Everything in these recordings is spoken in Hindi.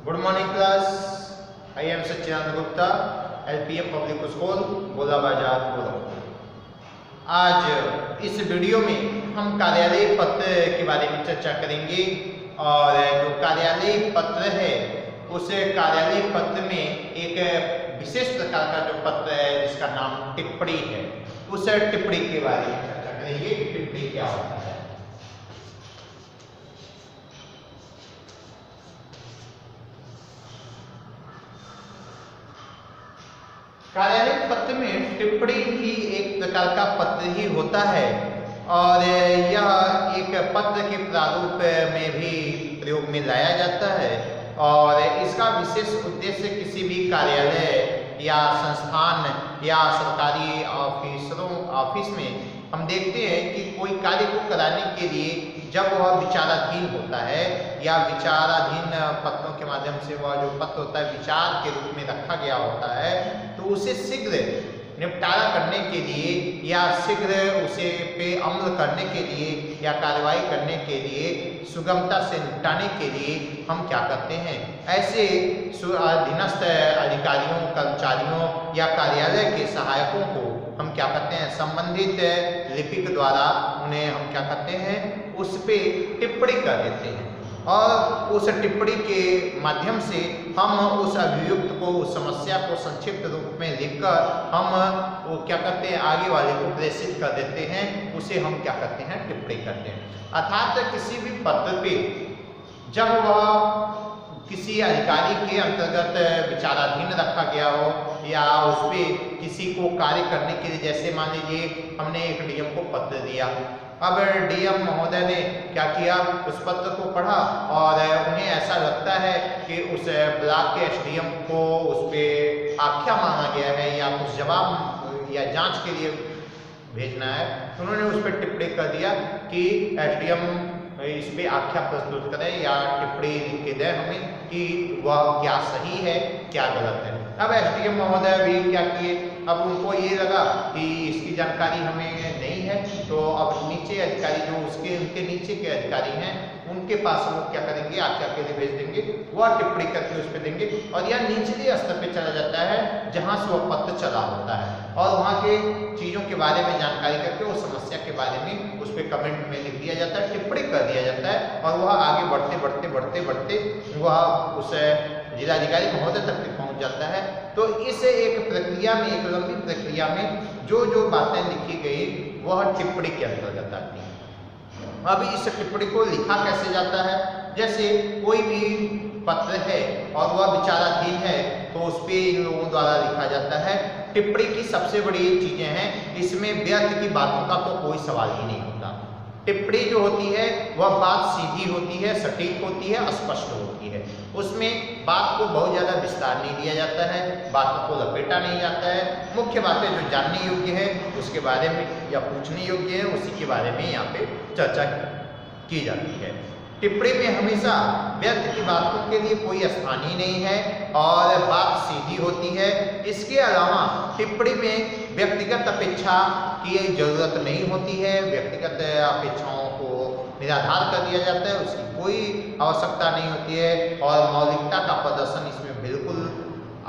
Good morning class. I am Sachchidanand Gupta, LPM public school, गोला बाजार, गोरखपुर। आज इस वीडियो में हम कार्यालय पत्र के बारे में चर्चा करेंगे और जो कार्यालय पत्र है उस कार्यालय पत्र में एक विशेष प्रकार का जो पत्र है जिसका नाम टिप्पणी है, उस टिप्पणी के बारे में चर्चा करेंगे कि टिप्पणी क्या होता है। कार्यालय पत्र में टिप्पणी भी एक प्रकार का पत्र ही होता है और यह एक पत्र के प्रारूप में भी प्रयोग में लाया जाता है और इसका विशेष उद्देश्य किसी भी कार्यालय या संस्थान या सरकारी ऑफिस में हम देखते हैं कि कोई कार्य को कराने के लिए जब वह विचाराधीन होता है या विचाराधीन पत्रों के माध्यम से वह जो पत्र होता है विचार के रूप में रखा गया होता है, तो उसे शीघ्र निपटारा करने के लिए या शीघ्र उसे पे अमल करने के लिए या कार्रवाई करने के लिए सुगमता से निपटाने के लिए हम क्या करते हैं, ऐसे अधीनस्थ अधिकारियों, कर्मचारियों या कार्यालय के सहायकों को हम क्या करते हैं, संबंधित लिपिक द्वारा उन्हें हम क्या करते हैं, उस पे टिप्पणी कर देते हैं और उस टिप्पणी के माध्यम से हम उस अभियुक्त को, उस समस्या को संक्षिप्त रूप में लिखकर हम वो क्या करते हैं, आगे वाले को प्रेषित कर देते हैं, उसे हम क्या करते हैं, टिप्पणी करते हैं। अर्थात किसी भी पत्र पे जब वह किसी अधिकारी के अंतर्गत विचाराधीन रखा गया हो या उस पर किसी को कार्य करने के लिए, जैसे मान लीजिए हमने एक DM को पत्र दिया, अब DM महोदय ने क्या किया, उस पत्र को पढ़ा और उन्हें ऐसा लगता है कि उस ब्लॉक के SDM को उस पर आख्या मांगा गया है या कुछ जवाब या जांच के लिए भेजना है, तो उन्होंने उस पर टिप्पणी कर दिया कि SDM इस पे आख्या प्रस्तुत करें या टिप्पणी लिख के दें हमें कि वह क्या सही है क्या गलत है। अब SDM महोदय भी क्या किए, अब उनको ये लगा कि इसकी जानकारी हमें नहीं है, तो अब नीचे अधिकारी जो उनके नीचे के अधिकारी हैं उनके पास वो क्या करेंगे, आख्या के लिए भेज देंगे, वह टिप्पणी करके उस पर देंगे और यह निचले स्तर पे चला जाता है जहाँ से वह पत्र चला होता है और वहाँ के चीज़ों के बारे में जानकारी करके वो समस्या के बारे में उस पर कमेंट में लिख दिया जाता है, टिप्पणी कर दिया जाता है और वह आगे बढ़ते वह उस जिलाधिकारी महोदय तक पहुँच जाता है। तो इस एक प्रक्रिया में, एक लंबी प्रक्रिया में जो बातें लिखी गई वह टिप्पणी के अंतर्गत आती है। अब इस टिप्पणी को लिखा कैसे जाता है, जैसे कोई भी पत्र है और वह विचाराधीन है तो उस पर इन लोगों द्वारा लिखा जाता है। टिप्पणी की सबसे बड़ी चीजें हैं, इसमें व्यर्थ की बातों का तो कोई सवाल ही नहीं होता। टिप्पणी जो होती है वह बात सीधी होती है, सटीक होती है, स्पष्ट होती है, उसमें बात को बहुत ज़्यादा विस्तार नहीं दिया जाता है, बातों को लपेटा नहीं जाता है, मुख्य बातें जो जानने योग्य है उसके बारे में या पूछने योग्य है उसी के बारे में यहाँ पे चर्चा की जाती है। टिप्पणी में हमेशा व्यर्थ की बातों के लिए कोई स्थान ही नहीं है और बात सीधी होती है। इसके अलावा टिप्पणी में व्यक्तिगत अपेक्षा की जरूरत नहीं होती है, व्यक्तिगत अपेक्षाओं को निराधार कर दिया जाता है, उसकी कोई आवश्यकता नहीं होती है और मौलिकता का प्रदर्शन इसमें बिल्कुल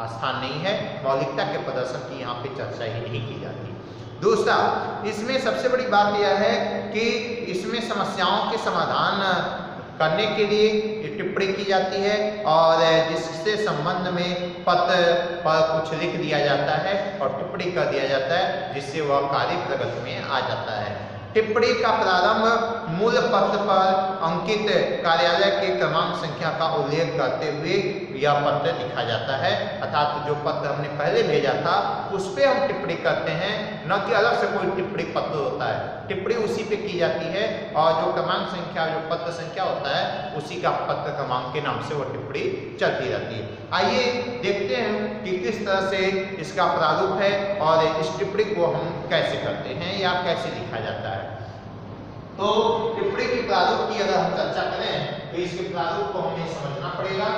स्थान नहीं है, मौलिकता के प्रदर्शन की यहाँ पे चर्चा ही नहीं की जाती। दूसरा, इसमें सबसे बड़ी बात यह है कि इसमें समस्याओं के समाधान करने के लिए टिप्पणी की जाती है और जिससे संबंध में पत्र पर कुछ लिख दिया जाता है और टिप्पणी कर दिया जाता है जिससे वह कार्य प्रगति में आ जाता है। टिप्पणी का प्रारंभ मूल पत्र पर अंकित कार्यालय के क्रमांक संख्या का उल्लेख करते हुए यह पत्र लिखा जाता है, अर्थात जो पत्र हमने पहले भेजा था उस पर हम टिप्पणी करते हैं, न कि अलग से कोई टिप्पणी पत्र होता है। टिप्पणी उसी पे की जाती है और जो क्रमांक संख्या, जो पत्र संख्या होता है उसी का पत्र क्रमांक के नाम से वो टिप्पणी चलती रहती है। आइए देखते हैं कि किस तरह से इसका प्रारूप है और इस टिप्पणी को हम कैसे करते हैं या कैसे लिखा जाता है। तो टिप्पणी के प्रारूप की अगर हम चर्चा करें तो इसके प्रारूप को हमें समझना पड़ेगा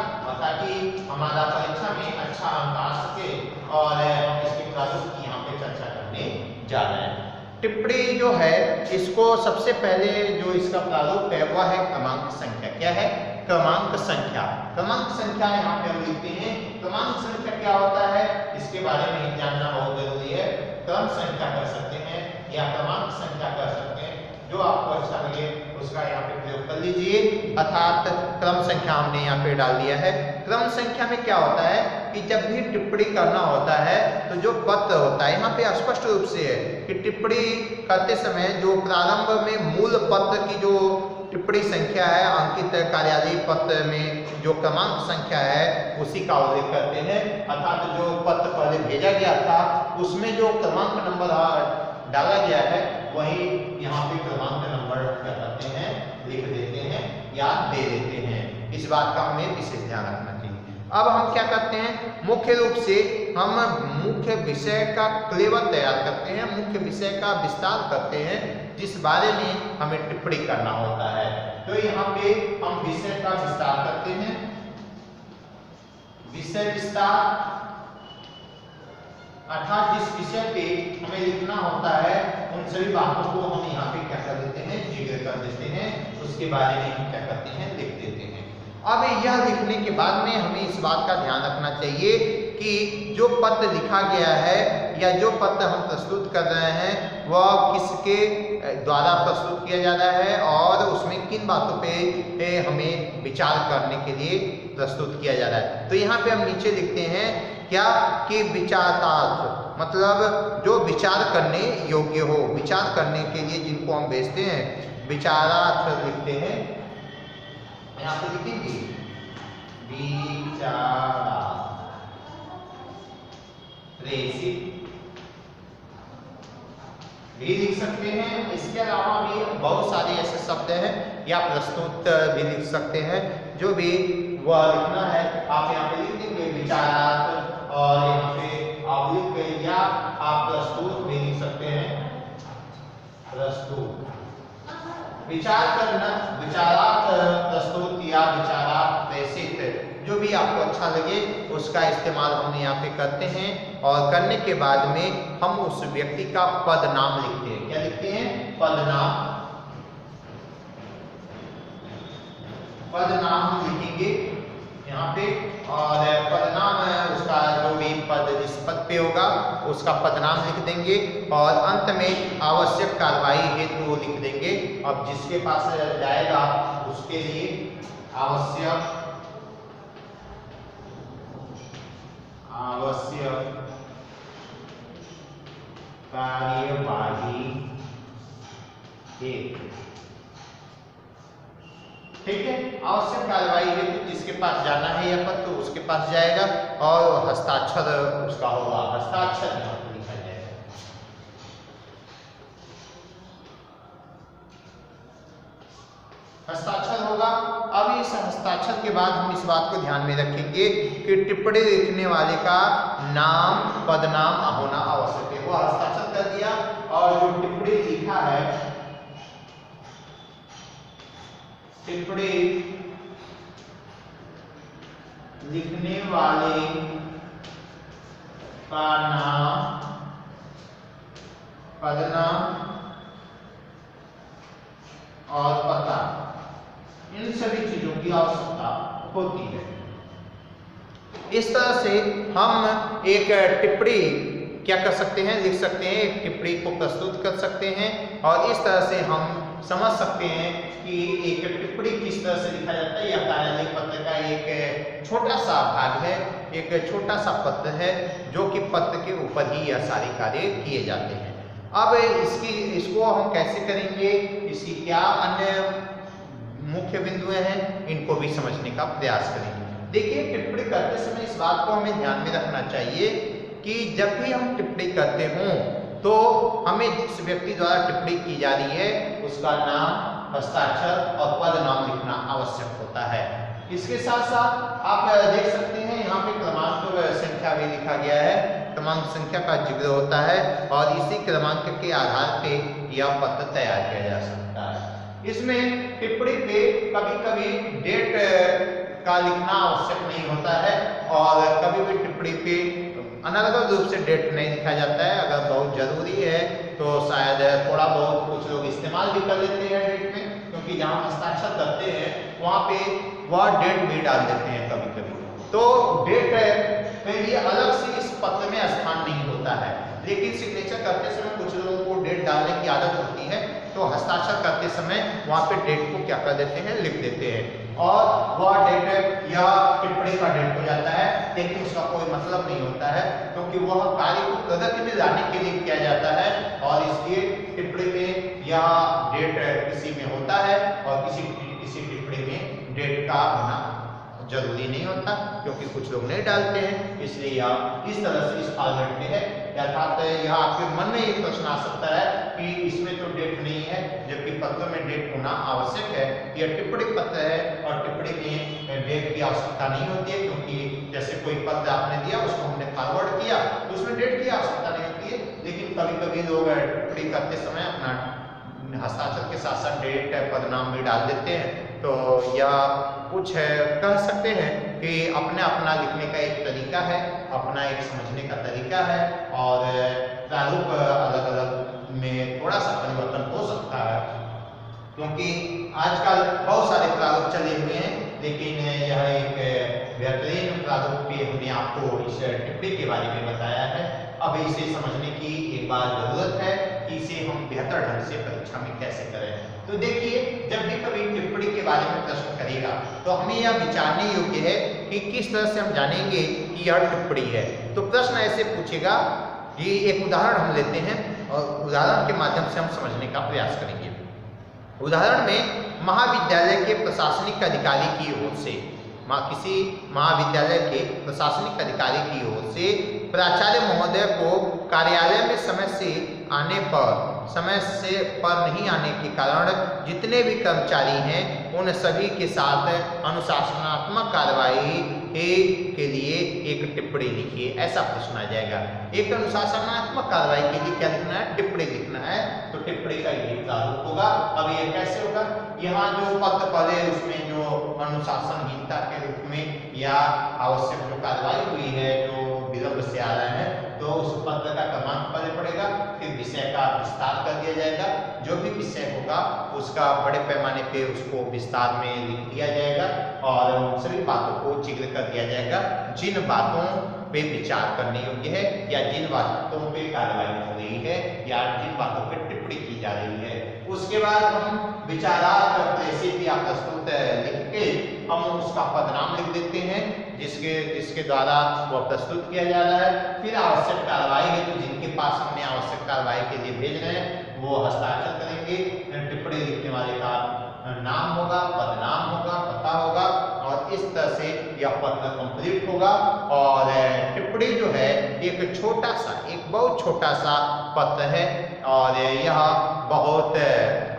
ताकि हमारा परीक्षा में अच्छा अंक आ सके और हम इसके प्रारूप की यहाँ पे चर्चा करने जा रहे हैं। टिप्पणी जो है इसको सबसे पहले जो इसका प्रारूप है वह है क्रमांक संख्या। क्या है? क्रमांक संख्या। क्रमांक संख्या यहाँ पे हम लिखते हैं। क्रमांक संख्या क्या होता है इसके बारे में जानना बहुत जरूरी है। क्रम संख्या कर सकते हैं या क्रमांक संख्या कर सकते हैं, जो आपको अच्छा लगे उसका यहाँ पे प्रयोग कर लीजिए। अर्थात क्रम संख्या हमने यहाँ पे डाल दिया है। क्रम संख्या में क्या होता है कि जब भी टिप्पणी करना होता है तो जो पत्र होता है, यहाँ पे स्पष्ट रूप से है कि टिप्पणी करते समय जो प्रारंभ में मूल पत्र की जो टिप्पणी संख्या है, अंकित कार्यालयीय पत्र में जो क्रमांक संख्या है उसी का उल्लेख करते हैं। अर्थात जो पत्र पहले भेजा गया था उसमें जो क्रमांक नंबर डाला गया है वही यहाँ पे क्रमांक नंबर क्या करते हैं, लिख देते हैं या दे देते हैं। इस बात का हमें विशेष ध्यान रखना चाहिए। अब हम क्या करते हैं, मुख्य रूप से हम मुख्य विषय का क्लेवर तैयार करते हैं, मुख्य विषय का विस्तार करते हैं जिस बारे में हमें टिप्पणी करना होता है। तो यहाँ पे हम विषय का विस्तार करते हैं। विषय विस्तार अर्थात जिस विषय पे हमें लिखना होता है उन सभी बातों को हम यहाँ पे क्या कर देते हैं, जिक्र कर देते हैं, उसके बारे में हम क्या करते हैं, लिख देते हैं। अब यह लिखने के बाद में हमें इस बात का ध्यान रखना चाहिए कि जो पत्र लिखा गया है या जो पत्र हम प्रस्तुत कर रहे हैं वह किसके द्वारा प्रस्तुत किया जा रहा है और उसमें किन बातों पे हमें विचार करने के लिए प्रस्तुत किया जा रहा है। तो यहाँ पे हम नीचे लिखते हैं क्या कि विचारार्थ, मतलब जो विचार करने योग्य हो, विचार करने के लिए जिनको हम भेजते हैं विचारार्थ लिखते हैं। यहाँ पे लिखेंगे विचारार्थ प्रेषित भी लिख सकते हैं। इसके अलावा भी बहुत सारे ऐसे शब्द हैं या प्रस्तुत भी लिख सकते हैं, जो भी वह लिखना है आप यहाँ पे लिख देंगे विचारार्थ, और यहाँ पे आप लिख के या आप प्रस्तुत भी लिख सकते हैं, प्रस्तुत विचार करना, विचारार्थ प्रस्तुत या विचारार्थ प्रेषित, जो भी आपको अच्छा लगे उसका इस्तेमाल हम यहाँ पे करते हैं। और करने के बाद में हम उस व्यक्ति का पद नाम लिखते हैं। क्या लिखते हैं, पद नाम, पद नाम हम लिखेंगे यहाँ पे, और पद नाम उसका जो भी पद जिस पद पे होगा उसका पद नाम लिख देंगे और अंत में आवश्यक कार्रवाई हेतु लिख देंगे। अब जिसके पास जाएगा उसके लिए आवश्यक कार्यवाही हेतु, ठीक है। आवश्यक कार्यवाही हेतु जिसके पास जाना है या पत्र उसके पास जाएगा और हस्ताक्षर उसका होगा, हस्ताक्षर यहाँ पर लिखा जाएगा। हस्ताक्षर होगा। अब इस हस्ताक्षर के बाद हम इस बात को ध्यान में रखेंगे कि टिप्पणी लिखने वाले का नाम, पदनाम होना आवश्यक है। वो हस्ताक्षर कर दिया और जो टिप्पणी लिखा है, टिप्पणी लिखने वाले का नाम, पदनाम और पता, इन सभी चीजों की आवश्यकता होती है। इस तरह से हम एक टिप्पणी क्या कर सकते हैं, लिख सकते हैं, एक टिप्पणी को प्रस्तुत कर सकते हैं और इस तरह से हम समझ सकते हैं कि एक टिप्पणी किस तरह से लिखा जाता है। यह कार्यालयीय पत्र का एक छोटा सा भाग है, एक छोटा सा पत्र है जो कि पत्र के ऊपर ही यह सारे कार्य किए जाते हैं। अब इसको हम कैसे करेंगे, इसकी क्या अन्य मुख्य बिंदुएं हैं, इनको भी समझने का प्रयास करेंगे। देखिए, टिप्पणी करते समय इस बात को हमें ध्यान में रखना चाहिए कि जब भी हम टिप्पणी करते हों तो हमें जिस व्यक्ति द्वारा टिप्पणी की जा रही है उसका नाम, हस्ताक्षर और पद नाम लिखना आवश्यक होता है। इसके साथ साथ आप देख सकते हैं यहाँ पे क्रमांक संख्या भी लिखा गया है, क्रमांक संख्या का जिक्र होता है और इसी क्रमांक के आधार पे यह पत्र तैयार किया जा सकता है। इसमें टिप्पणी पे कभी कभी डेट का लिखना आवश्यक नहीं होता है और कभी भी टिप्पणी पे अनर्गल रूप से डेट नहीं लिखा जाता है। अगर बहुत जरूरी है तो शायद थोड़ा बहुत कुछ लोग इस्तेमाल भी कर लेते हैं डेट में, क्योंकि क्योंकि जहाँ हस्ताक्षर करते हैं वहाँ पे वह डेट भी डाल देते हैं कभी कभी। तो डेट के लिए अलग से इस पत्र में स्थान नहीं होता है, लेकिन सिग्नेचर करते समय कुछ लोगों को डेट डालने की आदत होती है, तो हस्ताक्षर करते समय वहाँ पे डेट को क्या कर देते हैं, लिख देते हैं, और वह डेट या टिप्पणी का डेट हो जाता है, लेकिन उसका कोई मतलब नहीं होता है, क्योंकि वह कार्य को प्रगति में लाने के लिए किया जाता है, और इसलिए टिप्पणी में यह डेट किसी में होता है और किसी टिप्पणी में डेट का होना जरूरी नहीं होता, क्योंकि कुछ लोग नहीं डालते हैं, इसलिए यह इस तरह से इस फॉर्मेट में है। अर्थात यह आपके मन में एक प्रश्न आ सकता है कि इसमें तो डेट नहीं है, जबकि पत्र में डेट होना आवश्यक है। यह टिप्पणी पत्र है और टिप्पणी में डेट की आवश्यकता नहीं होती है, क्योंकि जैसे कोई पत्र आपने दिया उसको हमने फॉरवर्ड किया तो उसमें डेट की आवश्यकता नहीं होती है, लेकिन कभी कभी लोग टिप्पणी करते समय अपना हस्ताक्षर के साथ साथ डेट पदनाम भी डाल देते हैं। तो यह कुछ कह सकते हैं कि अपने अपना लिखने का एक तरीका है, अपना एक समझने का तरीका है, और प्रारूप अलग अलग में थोड़ा सा परिवर्तन हो सकता है, क्योंकि आजकल बहुत सारे प्रारूप चले हुए हैं, लेकिन यह एक बेहतरीन प्रारूप भी हमने आपको इस टिप्पणी के बारे में बताया है। अब इसे समझने की एक बार जरूरत है कि इसे हम बेहतर ढंग से परीक्षा में कैसे करें। तो देखिए, जब भी कभी टिप्पणी के बारे में प्रश्न करेगा तो हमें यह विचारने योग्य है कि किस तरह से हम जानेंगे कि यह टिप्पणी है। तो प्रश्न ऐसे पूछेगा, ये एक उदाहरण हम लेते हैं और उदाहरण के माध्यम से हम समझने का प्रयास करेंगे। उदाहरण में महाविद्यालय के प्रशासनिक अधिकारी की ओर से, किसी महाविद्यालय के प्रशासनिक अधिकारी की ओर से प्राचार्य महोदय को कार्यालय में समय से नहीं आने के कारण जितने भी कर्मचारी हैं उन सभी के साथ अनुशासनात्मक कार्रवाई के लिए एक टिप्पणी लिखिए, ऐसा पूछना जाएगा। एक अनुशासनात्मक कार्रवाई के लिए क्या लिखना है, टिप्पणी लिखना है। तो टिप्पणी का ये प्रारूप होगा। अब ये कैसे होगा, यहाँ जो पत्र पढ़े उसमें जो अनुशासनहीनता के रूप में या आवश्यक जो कार्रवाई हुई है, जो विलंब से आ रहा है, तो उस पत्र का क्रमांक पढ़ना पड़ेगा, फिर विषय का विस्तार कर दिया जाएगा। जो भी विषय होगा उसका बड़े पैमाने पे उसको विस्तार में लिख दिया जाएगा और सभी बातों को जिक्र कर दिया जाएगा, जिन बातों पे विचार करने योग्य है या जिन बातों पे कार्रवाई हो रही है या जिन बातों पे टिप्पणी की जा रही है। उसके बाद हम विचारात्मक प्रेषित या प्रस्तुत लिख के हम उसका पदनाम लिख देते हैं, जिसके द्वारा वह प्रस्तुत किया जा रहा है। फिर आवश्यक कार्रवाई है, तो जिनके पास हमने आवश्यक कार्रवाई के लिए भेज रहे हैं वो हस्ताक्षर करेंगे। टिप्पणी लिखने वाले का नाम होगा, पदनाम होगा, पता होगा, और इस तरह से यह पत्र कंप्लीट होगा। और टिप्पणी जो है एक बहुत छोटा सा पत्र है, और यह बहुत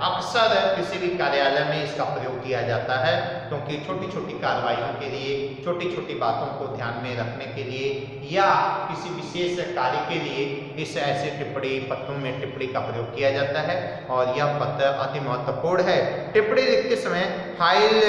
अक्सर किसी भी कार्यालय में इसका प्रयोग किया जाता है, क्योंकि छोटी छोटी कार्रवाइयों के लिए, छोटी छोटी बातों को ध्यान में रखने के लिए या किसी विशेष कार्य के लिए इस ऐसे टिप्पणी पत्रों में टिप्पणी का प्रयोग किया जाता है। और यह पत्र अति महत्वपूर्ण है। टिप्पणी लिखते समय फाइल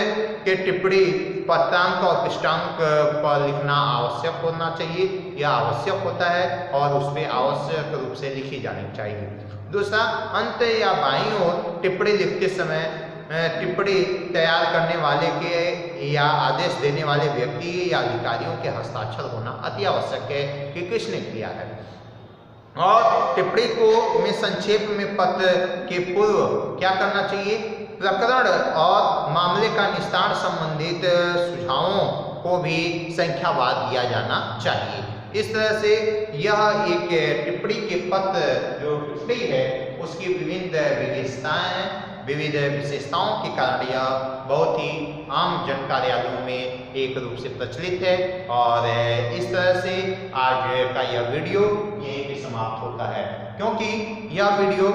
के टिप्पणी पत्रांक और पृष्ठांक पर लिखना आवश्यक होना चाहिए, यह आवश्यक होता है और उस पर आवश्यक रूप से लिखी जानी चाहिए। दूसरा, अंत या बाईं ओर टिप्पणी लिखते समय टिप्पणी तैयार करने वाले के या आदेश देने वाले व्यक्ति या अधिकारियों के हस्ताक्षर होना अति आवश्यक है कि किसने किया है। और टिप्पणी को में संक्षेप में पत्र के पूर्व क्या करना चाहिए, प्रकरण और मामले का निस्तारण संबंधित सुझावों को भी संख्यावार दिया जाना चाहिए। इस तरह से यह एक टिप्पणी के पत्र जो टिप्पणी है उसकी विविध विशेषताओं के कारण यह बहुत ही आम जन कार्यालयों में एक रूप से प्रचलित है। और इस तरह से आज का यह वीडियो यहीं पे समाप्त होता है, क्योंकि यह वीडियो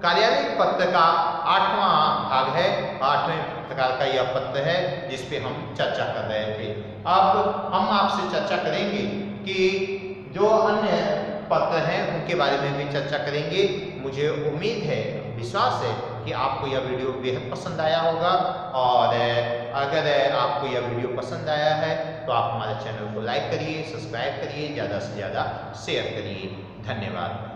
कार्यालय पत्र का 8वां भाग है। 8वें प्रकार का यह पत्र है जिस पे हम चर्चा कर रहे थे। अब हम आपसे चर्चा करेंगे कि जो अन्य पत्र हैं उनके बारे में भी चर्चा करेंगे। मुझे उम्मीद है, विश्वास है कि आपको यह वीडियो बेहद पसंद आया होगा। और अगर आपको यह वीडियो पसंद आया है तो आप हमारे चैनल को लाइक करिए, सब्सक्राइब करिए, ज़्यादा से ज़्यादा शेयर करिए। धन्यवाद।